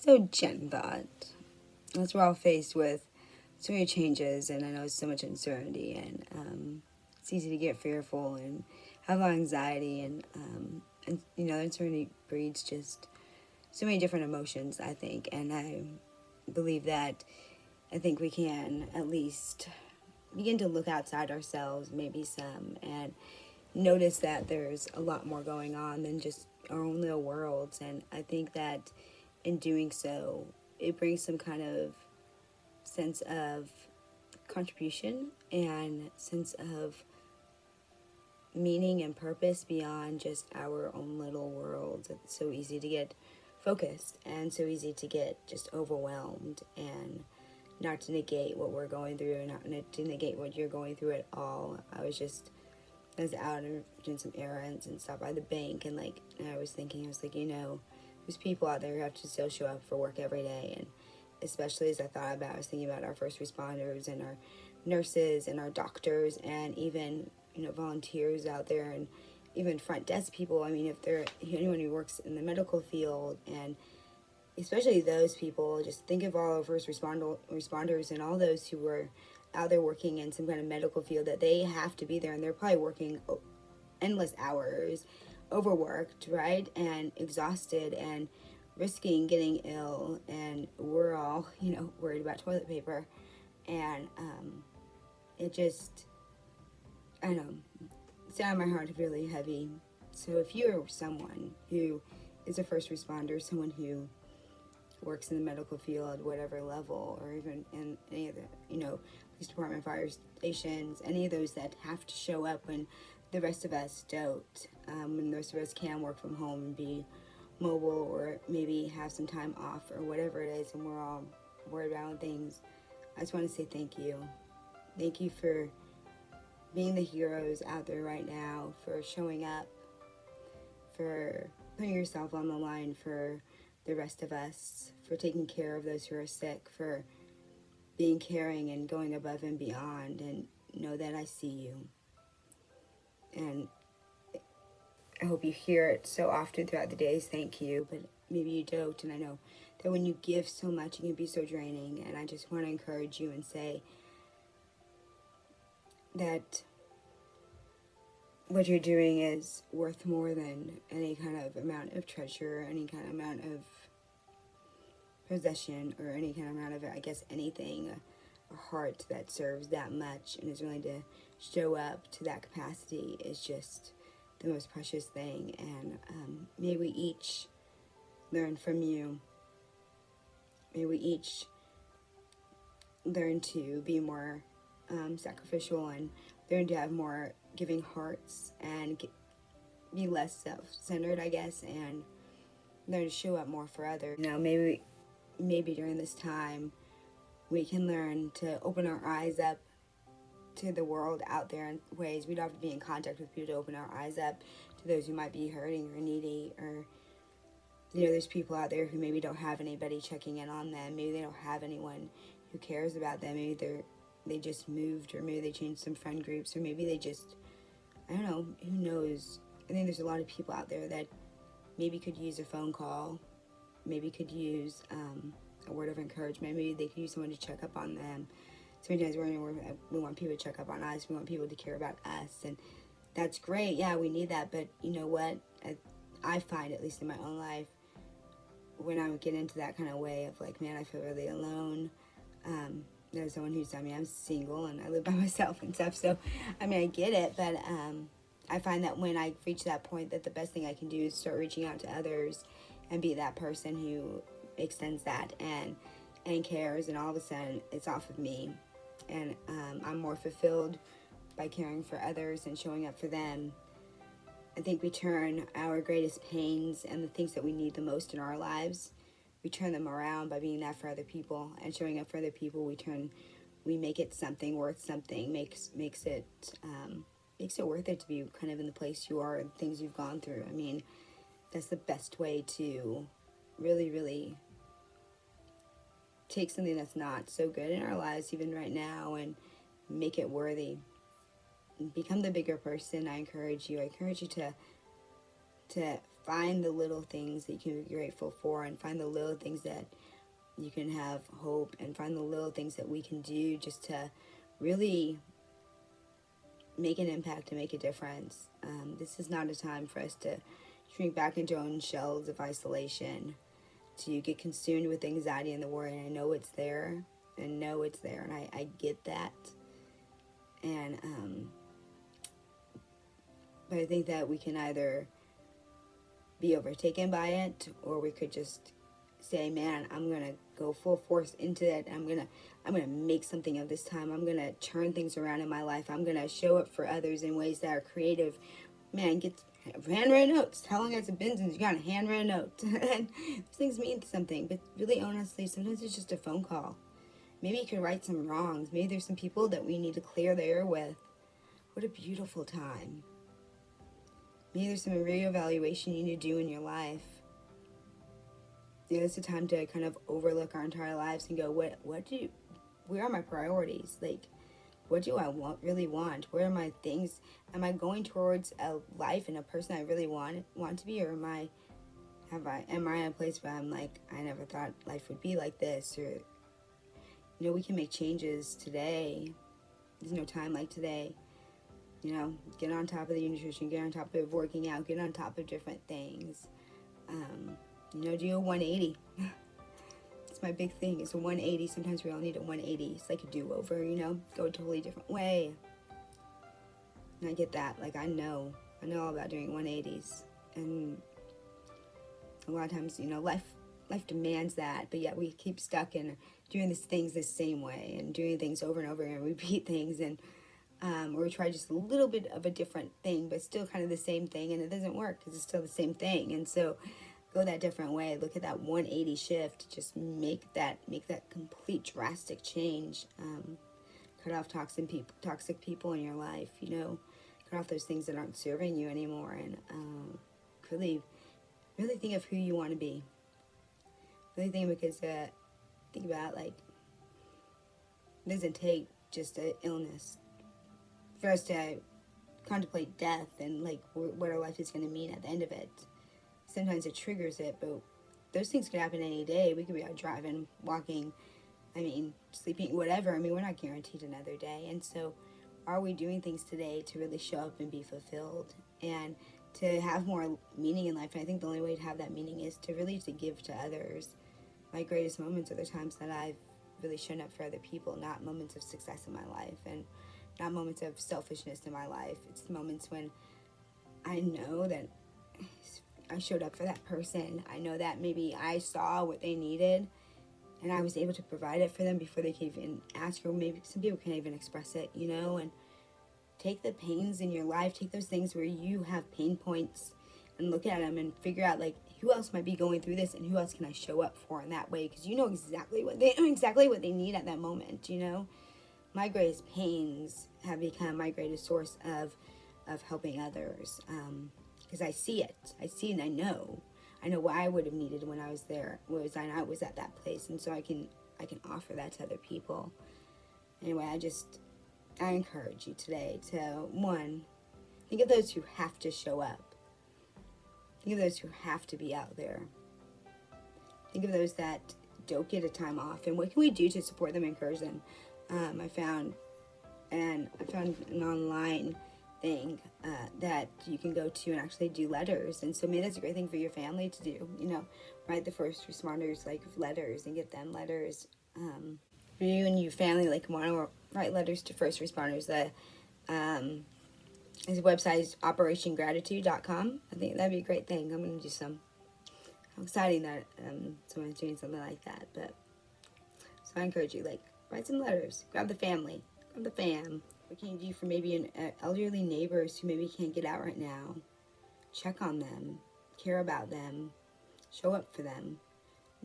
So, Jen thought, as we're all faced with so many changes, and I know so much uncertainty, and it's easy to get fearful and have a lot of anxiety, and uncertainty breeds just so many different emotions, I think, and I believe that I think we can at least begin to look outside ourselves, maybe some, and notice that there's a lot more going on than just our own little worlds. And I think that in doing so, it brings some kind of sense of contribution and sense of meaning and purpose beyond just our own little worlds. It's so easy to get focused and so easy to get just overwhelmed, and not to negate what we're going through and not to negate what you're going through at all. I was out and doing some errands and stopped by the bank, and I was thinking, there's people out there who have to still show up for work every day. And especially as I was thinking about our first responders and our nurses and our doctors, and even volunteers out there, and even front desk people. I mean, if there anyone who works in the medical field, and especially those people, just think of all our first responders and all those who were out there working in some kind of medical field, that they have to be there, and they're probably working endless hours, overworked, right, and exhausted, and risking getting ill. And we're all worried about toilet paper, and it just, I don't know, it's down my heart really heavy. So if you're someone who is a first responder, someone who works in the medical field, whatever level, or even in any of the police department, fire stations, any of those that have to show up when the rest of us don't, when the rest of us can work from home and be mobile, or maybe have some time off, or whatever it is, and we're all worried about things. I just want to say thank you. Thank you for being the heroes out there right now, for showing up, for putting yourself on the line for the rest of us, for taking care of those who are sick, for being caring and going above and beyond. And know that I see you. And I hope you hear it so often throughout the days, thank you, but maybe you don't. And I know that when you give so much, it can be so draining. And I just want to encourage you and say that what you're doing is worth more than any kind of amount of treasure, any kind of amount of possession, or any kind of amount of, anything. A heart that serves that much and is willing to show up to that capacity is just the most precious thing. And may we each learn from you. May we each learn to be more sacrificial, and learn to have more giving hearts, and be less self-centered, and learn to show up more for others. Maybe during this time we can learn to open our eyes up to the world out there in ways. We don't have to be in contact with people to open our eyes up to those who might be hurting or needy, or there's people out there who maybe don't have anybody checking in on them. Maybe they don't have anyone who cares about them. Maybe they just moved, or maybe they changed some friend groups, or maybe they just, I don't know, who knows. I think there's a lot of people out there that maybe could use a phone call, maybe could use a word of encouragement. Maybe they could use someone to check up on them. So many times we want people to check up on us. We want people to care about us, and that's great. Yeah, we need that. But you know what? I find, at least in my own life, when I would get into that kind of way of I feel really alone. There's someone who's telling me I'm single and I live by myself and stuff. So, I get it. But I find that when I reach that point, that the best thing I can do is start reaching out to others and be that person who extends that and cares. And all of a sudden, it's off of me. And I'm more fulfilled by caring for others and showing up for them. I think we turn our greatest pains and the things that we need the most in our lives, we turn them around by being that for other people and showing up for other people. We make it something worth something, makes it worth it to be kind of in the place you are and things you've gone through. That's the best way to really, really take something that's not so good in our lives, even right now, and make it worthy. Become the bigger person. I encourage you to find the little things that you can be grateful for, and find the little things that you can have hope, and find the little things that we can do just to really make an impact and make a difference. This is not a time for us to shrink back into our own shells of isolation, to get consumed with anxiety and the worry. And I know it's there, and I get that. And but I think that we can either be overtaken by it, or we could just say, man, I'm gonna go full force into it. I'm gonna make something of this time. I'm gonna turn things around in my life. I'm gonna show up for others in ways that are creative. Man, get handwritten notes. How long has it been since you got a handwritten note? And those things mean something, but really honestly, sometimes it's just a phone call. Maybe you could right some wrongs. Maybe there's some people that we need to clear the air with. What a beautiful time. Maybe there's some reevaluation you need to do in your life. It's a time to kind of overlook our entire lives and go, where are my priorities? Like, what do I really want? Where are my things? Am I going towards a life and a person I really want to be, or am I in a place where I'm like, I never thought life would be like this? Or, we can make changes today. There's no time like today. Get on top of the nutrition, get on top of working out, get on top of different things. Do a 180. It's my big thing. It's a 180. Sometimes we all need a 180. It's like a do-over, go a totally different way. And I get that. Like, I know all about doing 180s. And a lot of times, life demands that, but yet we keep stuck in doing these things the same way, and doing things over and over and repeat things, and or we try just a little bit of a different thing, but still kind of the same thing, and it doesn't work because it's still the same thing. And so go that different way. Look at that 180 shift. Just make that complete drastic change. Cut off toxic people in your life. Cut off those things that aren't serving you anymore, and really think of who you want to be. Really think, because think about, like, it doesn't take just an illness for us to contemplate death and, like, what our life is going to mean at the end of it. Sometimes it triggers it, but those things could happen any day. We could be out driving, walking, sleeping, whatever. We're not guaranteed another day. And so are we doing things today to really show up and be fulfilled and to have more meaning in life? And I think the only way to have that meaning is to really to give to others. My greatest moments are the times that I've really shown up for other people, not moments of success in my life and not moments of selfishness in my life. It's the moments when I know that I showed up for that person. I know that maybe I saw what they needed and I was able to provide it for them before they could even ask, or maybe some people can't even express it, and take the pains in your life, take those things where you have pain points and look at them and figure out, like, who else might be going through this and who else can I show up for in that way, because you know exactly what they need at that moment. My greatest pains have become my greatest source of helping others, because I see it and I know what I would have needed when I was there, I was at that place, and so I can offer that to other people. Anyway, I encourage you today to, one, think of those who have to show up. Think of those who have to be out there. Think of those that don't get a time off, and what can we do to support them, encourage them? I found an online thing that you can go to and actually do letters, and so maybe that's a great thing for your family to do. Write the first responders, like, letters, and get them letters. For you and your family, like, want to write letters to first responders. His website is operationgratitude.com. I think that'd be a great thing. I'm going to do some. How exciting that someone's doing something like that. But so I encourage you, like, write some letters. Grab the family. Grab the fam. What can you do for maybe an elderly neighbors who maybe can't get out right now? Check on them. Care about them. Show up for them.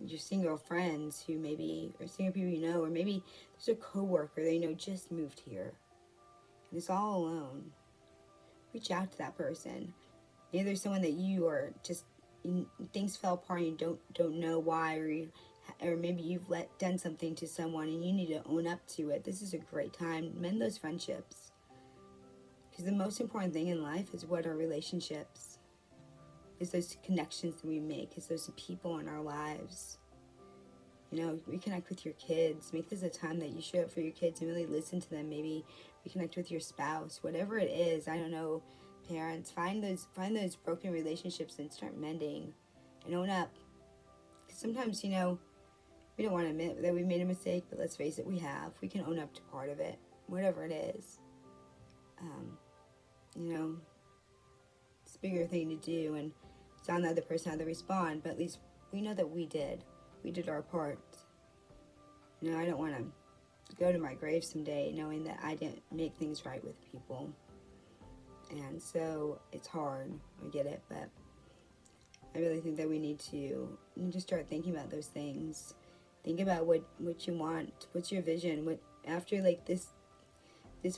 Your single friends who maybe, or single people or maybe there's a coworker that just moved here and is all alone. Reach out to that person. Maybe there's someone that you are just, things fell apart and you don't know why, or maybe you've done something to someone and you need to own up to it. This is a great time. Mend those friendships. Because the most important thing in life is what are relationships. It's those connections that we make. It's those people in our lives. You know, reconnect with your kids. Make this a time that you show up for your kids and really listen to them. Maybe reconnect with your spouse. Whatever it is, I don't know, parents. Find those broken relationships and start mending and own up. Because sometimes, you know, we don't want to admit that we made a mistake, but let's face it, we have. We can own up to part of it, whatever it is. You know, it's a bigger thing to do, and it's on the other person how to respond, but at least we know that we did. We did our part. You know, I don't want to go to my grave someday knowing that I didn't make things right with people. And so it's hard. I get it, but I really think that we need to start thinking about those things. Think about what you want. What's your vision? What after like this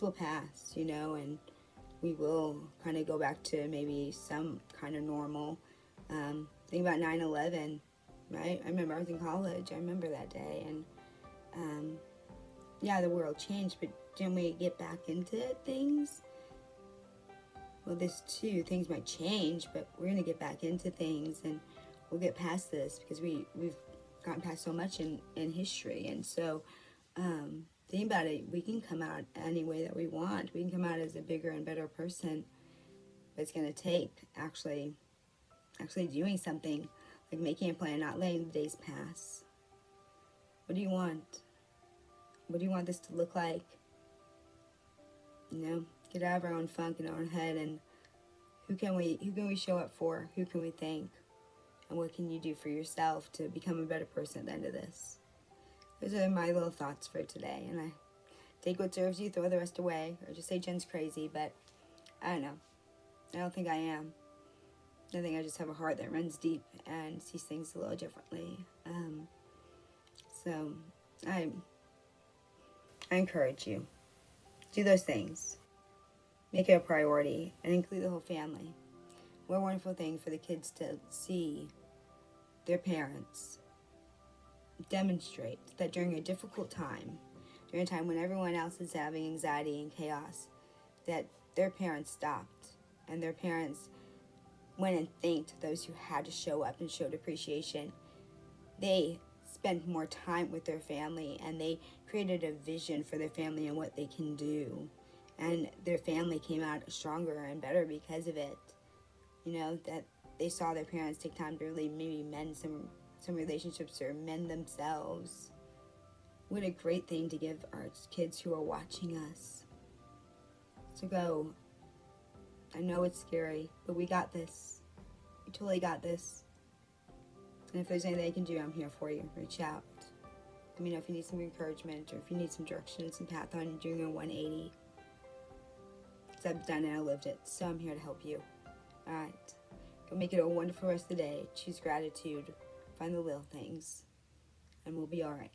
will pass, you know, and we will kind of go back to maybe some kind of normal. Think about 9/11. Right? I remember I was in college. I remember that day. And, yeah, the world changed, but didn't we get back into things? Well, this too, things might change, but we're going to get back into things, and we'll get past this because we've gotten past so much in history. And so, think about it. We can come out any way that we want. We can come out as a bigger and better person. But it's going to take actually doing something. Like making a plan, not letting the days pass. What do you want? What do you want this to look like? You know, get out of our own funk in our own head, and who can we show up for? Who can we thank? And what can you do for yourself to become a better person at the end of this? Those are my little thoughts for today, and I take what serves you, throw the rest away, or just say Jen's crazy, but I don't know. I don't think I am. I think I just have a heart that runs deep and sees things a little differently. So I encourage you. Do those things. Make it a priority and include the whole family. What a wonderful thing for the kids to see their parents demonstrate that during a difficult time, during a time when everyone else is having anxiety and chaos, that their parents stopped and their parents went and thanked those who had to show up and showed appreciation. They spent more time with their family, and they created a vision for their family and what they can do. And their family came out stronger and better because of it. You know, that they saw their parents take time to really maybe mend some relationships or mend themselves. What a great thing to give our kids who are watching us. So go. I know it's scary, but we got this. We totally got this. And if there's anything I can do, I'm here for you. Reach out. Let me know if you need some encouragement or if you need some direction and some path on doing a 180. Because I've done it, I lived it. So I'm here to help you. All right. Go make it a wonderful rest of the day. Choose gratitude. Find the little things. And we'll be all right.